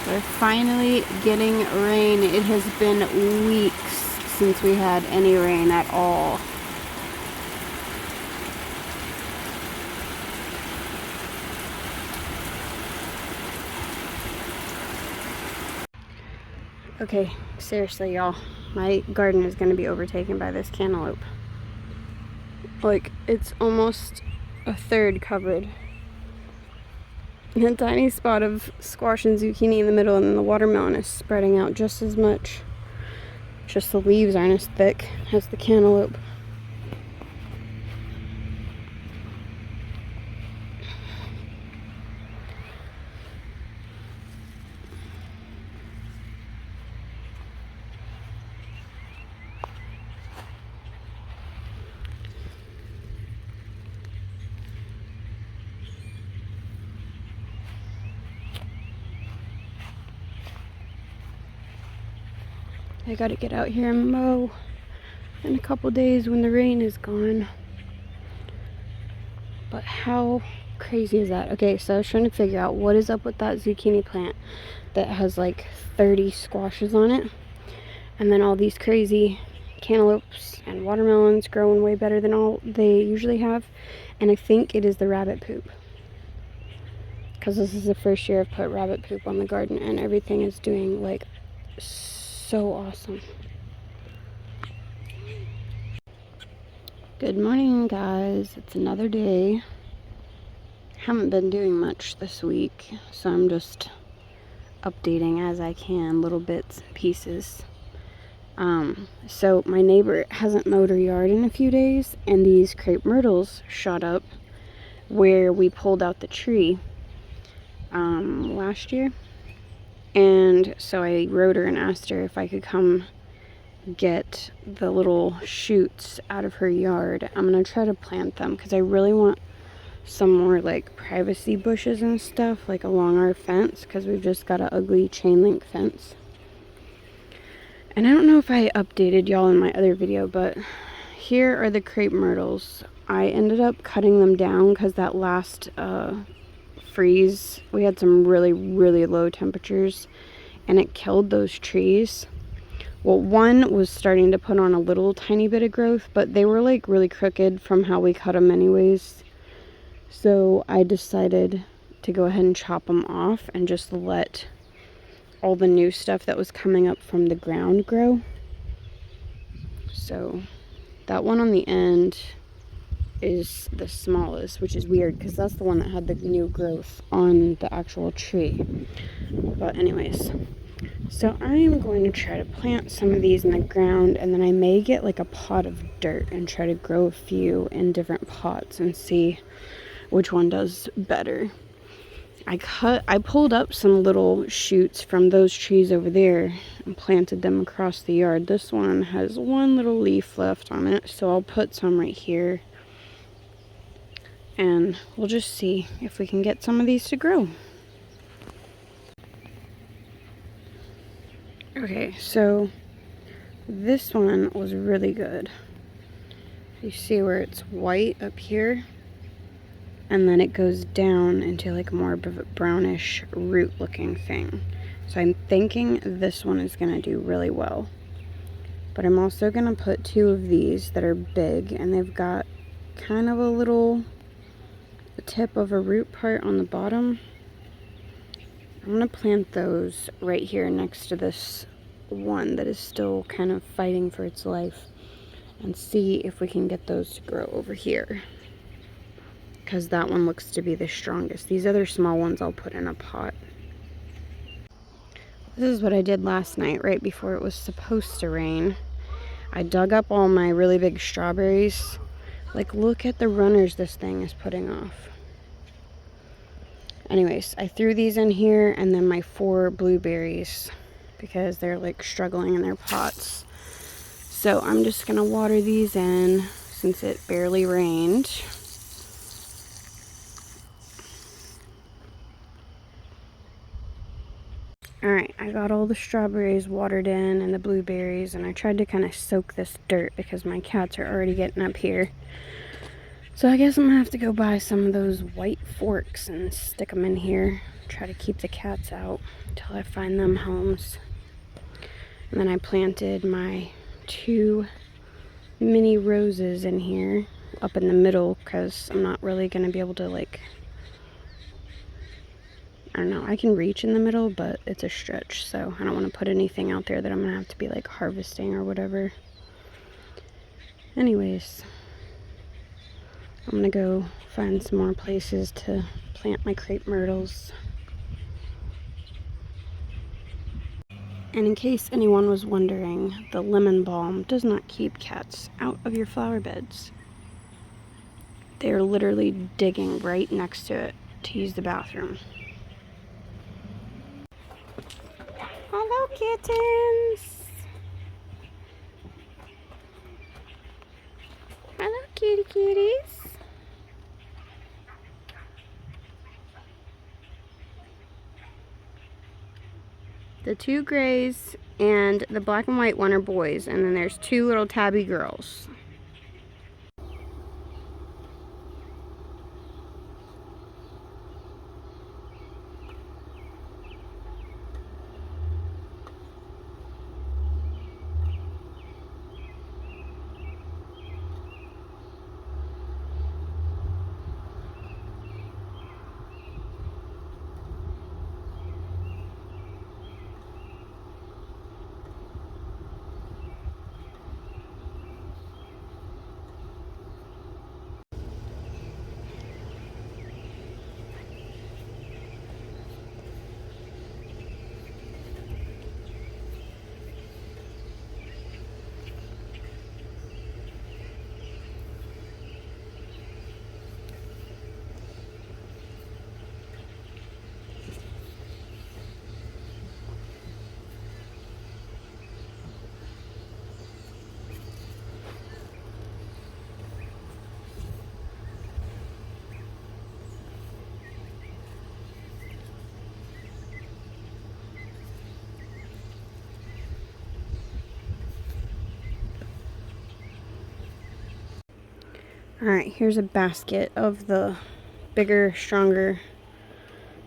We're finally getting rain. It has been weeks since we had any rain at all. Okay, seriously, y'all. My garden is going to be overtaken by this cantaloupe. Like, it's almost a third covered. And a tiny spot of squash and zucchini in the middle, and then the watermelon is spreading out just as much. Just the leaves aren't as thick as the cantaloupe. I gotta get out here and mow in a couple days when the rain is gone. But how crazy is that? Okay, so I was trying to figure out what is up with that zucchini plant that has like 30 squashes on it, and then all these crazy cantaloupes and watermelons growing way better than all they usually have. And I think it is the rabbit poop, because this is the first year I've put rabbit poop on the garden, and everything is doing like so awesome. Good morning, guys. It's another day. Haven't been doing much this week, so I'm just updating as I can, little bits and pieces. So my neighbor hasn't mowed her yard in a few days, and these crepe myrtles shot up where we pulled out the tree last year. And so I wrote her and asked her if I could come get the little shoots out of her yard. I'm gonna try to plant them because I really want some more like privacy bushes and stuff like along our fence, because we've just got an ugly chain link fence. And I don't know if I updated y'all in my other video, but here are the crepe myrtles. I ended up cutting them down because that last freeze, we had some really low temperatures and it killed those trees. Well, one was starting to put on a little tiny bit of growth, but they were like really crooked from how we cut them anyways. So I decided to go ahead and chop them off and just let all the new stuff that was coming up from the ground grow. So that one on the end is the smallest, which is weird because that's the one that had the new growth on the actual tree. But anyways, so I'm going to try to plant some of these in the ground, and then I may get like a pot of dirt and try to grow a few in different pots and see which one does better. I pulled up some little shoots from those trees over there and planted them across the yard. This one has one little leaf left on it, so I'll put some right here. And we'll just see if we can get some of these to grow. Okay, so this one was really good. You see where it's white up here? And then it goes down into like more of a brownish root looking thing. So I'm thinking this one is going to do really well. But I'm also going to put two of these that are big, and they've got kind of a little tip of a root part on the bottom. I'm going to plant those right here next to this one that is still kind of fighting for its life, and see if we can get those to grow over here, because that one looks to be the strongest. These other small ones I'll put in a pot. This is what I did last night right before it was supposed to rain. I dug up all my really big strawberries. Like, look at the runners this thing is putting off. Anyways, I threw these in here, and then my 4 blueberries, because they're like struggling in their pots. So I'm just gonna water these in since it barely rained. Alright, I got all the strawberries watered in and the blueberries, and I tried to kind of soak this dirt because my cats are already getting up here. So I guess I'm gonna have to go buy some of those white forks and stick them in here. Try to keep the cats out until I find them homes. And then I planted my 2 mini roses in here up in the middle because I'm not really gonna be able to, like, I don't know, I can reach in the middle, but it's a stretch, so I don't want to put anything out there that I'm gonna have to be like harvesting or whatever. Anyways, I'm gonna go find some more places to plant my crepe myrtles. And in case anyone was wondering, the lemon balm does not keep cats out of your flower beds. They're literally digging right next to it to use the bathroom. Hello, kittens! Hello, kitty kitties! The 2 grays and the black and white one are boys, and then there's 2 little tabby girls. Alright, here's a basket of the bigger, stronger,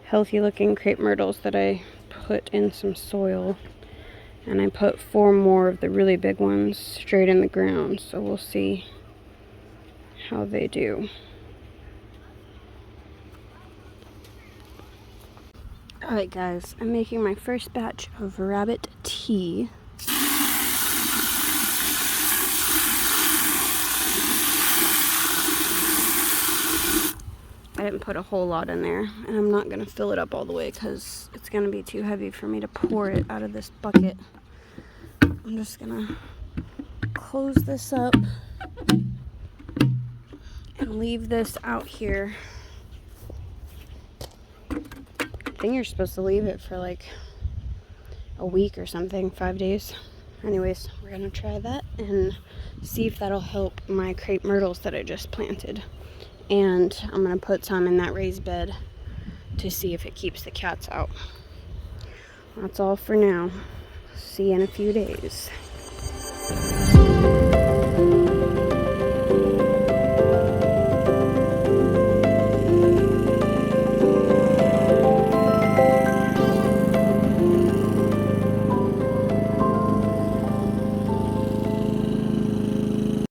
healthy looking crepe myrtles that I put in some soil. And I put 4 more of the really big ones straight in the ground, so we'll see how they do. Alright guys, I'm making my first batch of rabbit tea. I didn't put a whole lot in there, and I'm not going to fill it up all the way because it's going to be too heavy for me to pour it out of this bucket. I'm just going to close this up and leave this out here. I think you're supposed to leave it for like a week or something, 5 days. Anyways, we're going to try that and see if that'll help my crepe myrtles that I just planted. And I'm going to put some in that raised bed to see if it keeps the cats out. That's all for now. See you in a few days.